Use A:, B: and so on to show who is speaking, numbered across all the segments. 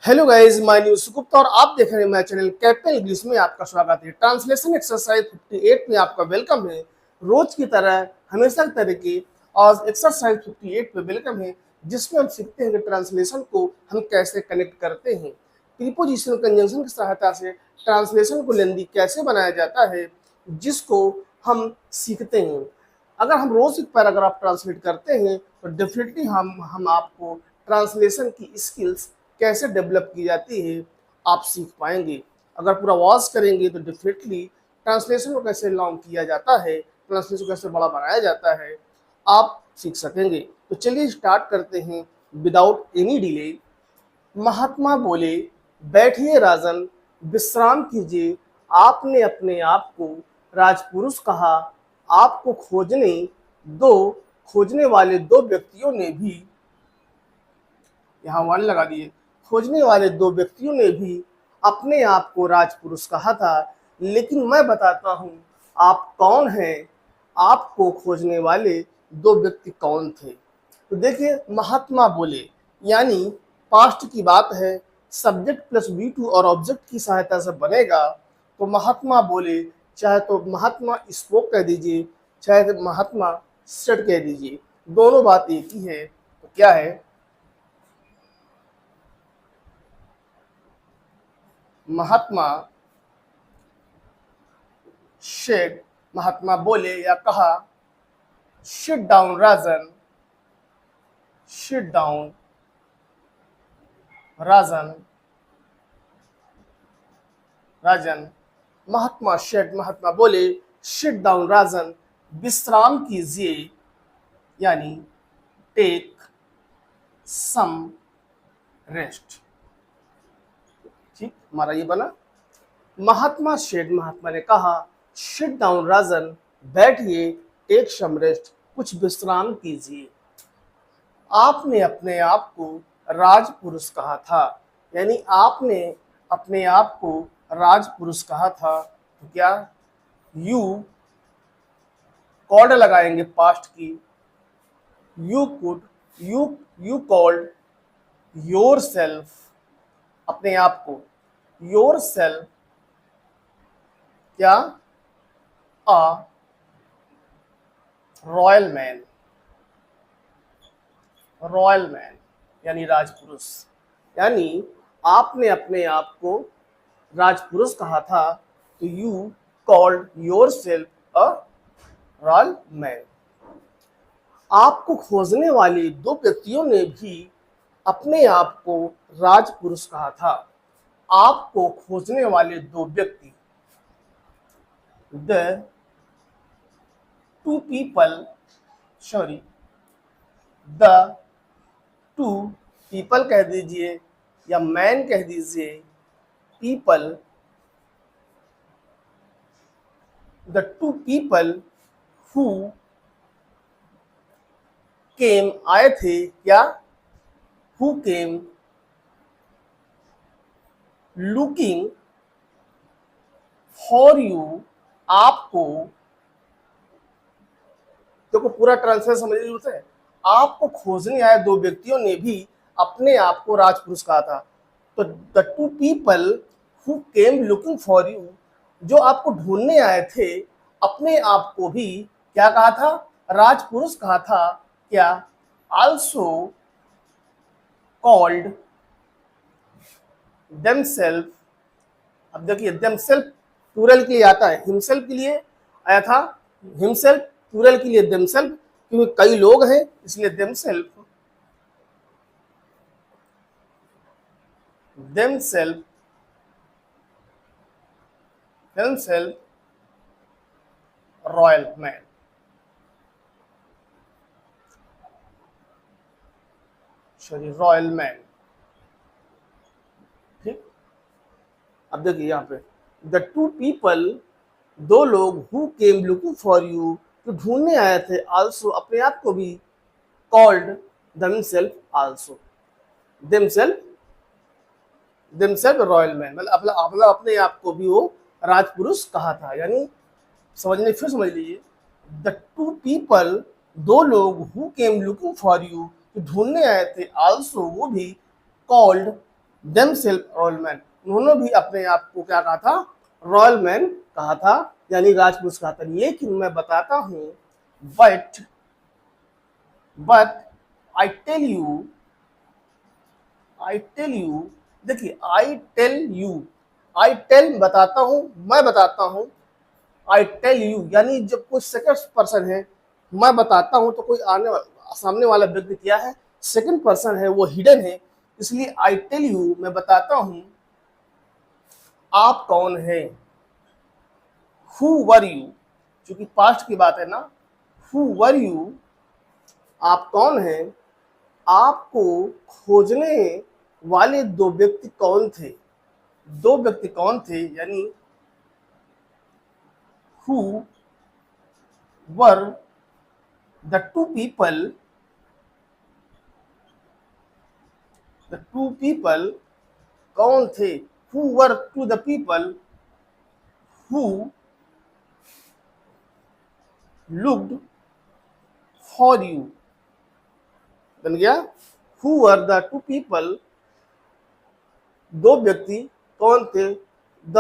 A: Hello guys, my new सुगुप्ता और आप देख रहे हैं मेरा चैनल कैपिटल इंग्लिश में आपका स्वागत है। ट्रांसलेशन एक्सरसाइज 58 में आपका वेलकम है। रोज की तरह हमेशा की तरह की आज एक्सरसाइज 58 पे वेलकम है, जिसमें हम सीखते हैं कि ट्रांसलेशन को हम कैसे कनेक्ट करते हैं। प्रीपोजिशन कंजंक्शन की सहायता से ट्रांसलेशन को लेंदी कैसे बनाया जाता है, जिसको हम सीखते हैं। अगर हम रोज एक पैराग्राफ ट्रांसलेट करते हैं तो डेफिनेटली हम आपको ट्रांसलेशन की स्किल्स कैसे डेवलप की जाती है आप सीख पाएंगे। अगर पूरा वॉच करेंगे तो डेफिनेटली ट्रांसलेशन को कैसे लॉन्ग किया जाता है, ट्रांसलेशन को कैसे बड़ा बनाया जाता है, आप सीख सकेंगे। तो चलिए स्टार्ट करते हैं विदाउट एनी डिले। महात्मा बोले, बैठिए राजन, विश्राम कीजिए। आपने अपने आप को राजपुरुष कहा। आपको खोजने वाले दो व्यक्तियों ने भी, यहाँ वन लगा दिए, खोजने वाले दो व्यक्तियों ने भी अपने आप को राजपुरुष कहा था। लेकिन मैं बताता हूँ आप कौन हैं, आपको खोजने वाले दो व्यक्ति कौन थे। तो देखिए, महात्मा बोले यानी पास्ट की बात है, सब्जेक्ट प्लस V2 और ऑब्जेक्ट की सहायता से बनेगा। तो महात्मा बोले, चाहे तो महात्मा स्पोक कह दीजिए, चाहे तो महात्मा सेड कह दीजिए, दोनों बात एक ही है। तो क्या है, महात्मा शेड, महात्मा बोले या कहा। सिट डाउन राजन, सिट डाउन राजन, राजन। महात्मा शेड, महात्मा बोले, सिट डाउन राजन, विश्राम कीजिए, यानी टेक सम रेस्ट। ठीक, हमारा ये बना। महात्मा शेड, महात्मा ने कहा, सिट डाउन राजन, बैठिए, टेक सम रेस्ट, कुछ विश्राम कीजिए। आपने अपने आप को राजपुरुष कहा था, यानी आपने अपने आप को राजपुरुष कहा था। तो क्या, यू कॉल्ड लगाएंगे पास्ट की, you could, you called your self, अपने आप को, योर सेल्फ क्या, a royal man, royal man यानी राजपुरुष। यानी आपने अपने आप को राजपुरुष कहा था, तो you called your self a royal man. आपको खोजने वाले दो व्यक्तियों ने भी अपने आप को राजपुरुष कहा था। आपको खोजने वाले दो व्यक्ति, the two people, sorry, the two people कह दीजिए या मैन कह दीजिए, people, the two people who केम, आए थे क्या, who came looking for you, आपको, देखो पूरा ट्रांसलेशन समझने की जरूरत है। आपको खोजने आए दो व्यक्तियों ने भी अपने आप को राजपुरुष कहा था। तो the two people who came looking for you, जो आपको ढूंढने आए थे, अपने आप को भी क्या कहा था, राजपुरुष कहा था। क्या, आल्सो कॉल्ड देमसेल्फ। अब देखिए, देमसेल्फ प्लूरल के लिए आता है, हिमसेल्फ के लिए आया था, हिमसेल्फ प्लूरल के लिए देमसेल्फ, क्योंकि कई लोग हैं इसलिए themselves, themselves, themselves royal man. Sorry, royal man. ठीक, अब देखिए यहाँ पे, द टू पीपल, दो लोग, who came looking for you, जो ढूंढने आए थे, आल्सो, अपने आप को भी, called themselves also, themselves, themselves royal man, मतलब अपने आप को भी वो राजपुरुष कहा था। यानी समझने, फिर समझ लीजिए, द टू पीपल, दो लोग, who came looking for you, जो ढूंढने आए थे, आल्सो, वो भी, कॉल्ड themselves रॉयल मैन, उन्होंने भी अपने आप को क्या कहा था, रॉयल मैन कहा था, यानी राजपुरुष कहा था। लेकिन मैं बताता हूं, बट आई टेल यू, देखिए आई टेल बताता हूं, मैं बताता हूं, आई टेल यू यानी जब कोई सेकंड पर्सन है, मैं बताता हूं, तो कोई सामने वाला व्यक्ति क्या है, सेकंड पर्सन है, वो हिडन है। इसलिए आई टेल यू, मैं बताता हूं, आप कौन है। हु वर यू, क्योंकि पास्ट की बात है ना, हु वर यू, आप कौन हैं, आपको खोजने वाले दो व्यक्ति कौन थे, दो व्यक्ति कौन थे, यानी who were the two people, कौन थे, who were two the people who looked for you, बन गया, who were the two people, दो व्यक्ति कौन थे, the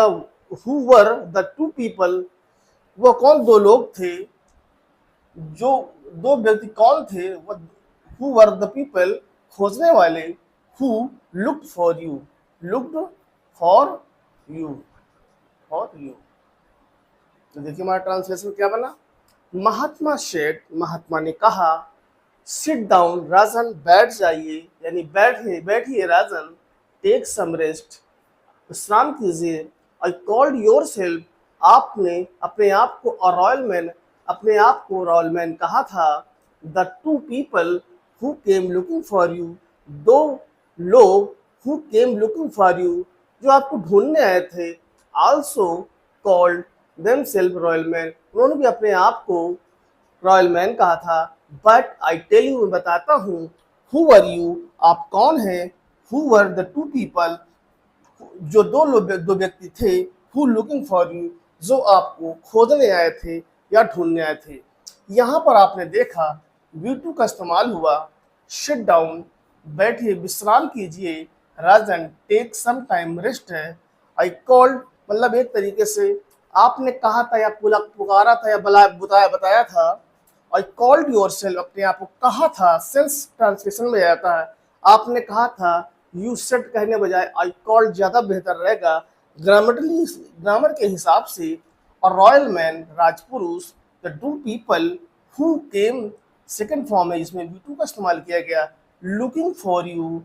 A: who were the two people, वो कौन दो लोग थे, जो दो व्यक्ति कौन थे, हु वर द पीपल, खोजने वाले, who looked for you, looked for you, तो देखिए हमारा ट्रांसलेशन क्या बना, महात्मा सेड, महात्मा ने कहा, सिट डाउन राजन, बैठ जाइए, यानी बैठिए राजन, टेक सम रेस्ट, विश्राम कीजिए, आई कॉल्ड योर सेल्फ, आपने अपने आप को अ रॉयल मैन, अपने आप को रॉयल मैन कहा था, the two people who came looking for you, दो लोग who came looking for you, जो आपको ढूंढने आए थे, also called themselves royal man, उन्होंने भी अपने आप को रॉयल मैन कहा था, बट आई टेल यू, मैं बताता हूँ, हु वर यू, आप कौन हैं, who were the two people, जो दो व्यक्ति थे, हु लुकिंग फॉर यू, जो आपको खोजने आए थे या ढूंढने आए थे। यहाँ पर आपने देखा V2 का इस्तेमाल हुआ, सिट डाउन, बैठिए, विश्राम कीजिए, राजन, टेक सम टाइम, रेस्ट है, आई कॉल्ड, मतलब एक तरीके से आपने कहा था या पुकारा था या बताया था, आई कॉल्ड योर सेल्फ, अपने आप को कहा था, सेंस ट्रांसलेशन में जाता है, आपने कहा था, यू सेड कहने बजाय आई कॉल्ड ज्यादा बेहतर रहेगा ग्रामर के हिसाब से, और रॉयल मैन, राजपुरुष, the two people who came, second form है, इसमें V2 का इस्तेमाल किया गया, लुकिंग फॉर यू,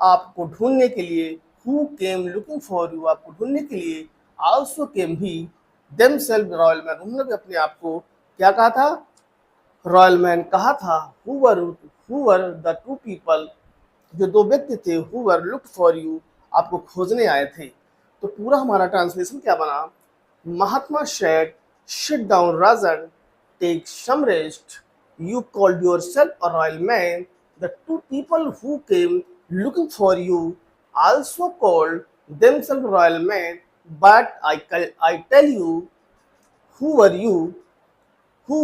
A: आपको ढूंढने के लिए, who came looking for you, आपको ढूंढने के लिए, आल्सो केम भी, देमसेल्फ रॉयल मैन, उन्होंने भी अपने आप को क्या कहा था, रॉयल मैन कहा था, who were the two people, जो दो व्यक्ति थे, who were looked for you, आपको खोजने आए थे। तो पूरा हमारा ट्रांसलेशन क्या बना, Mahatma said, sit down Rajan, take some rest, you called yourself a royal man, the two people who came looking for you also called themselves royal men, but I tell you, who were you, who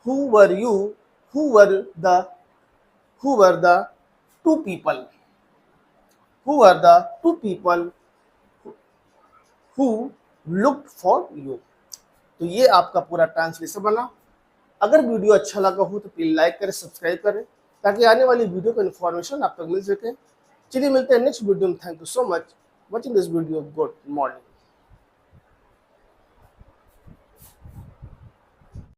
A: who were you, who were the who were the two people, who were the two people who looked for you। तो ये आपका पूरा translation बना। अगर video अच्छा लगा हो तो प्लीज लाइक करें, सब्सक्राइब करें, ताकि आने वाली वीडियो का इन्फॉर्मेशन आप तक मिल सके। चलिए मिलते हैं नेक्स्ट वीडियो में। Thank you so much watching this video. Good morning.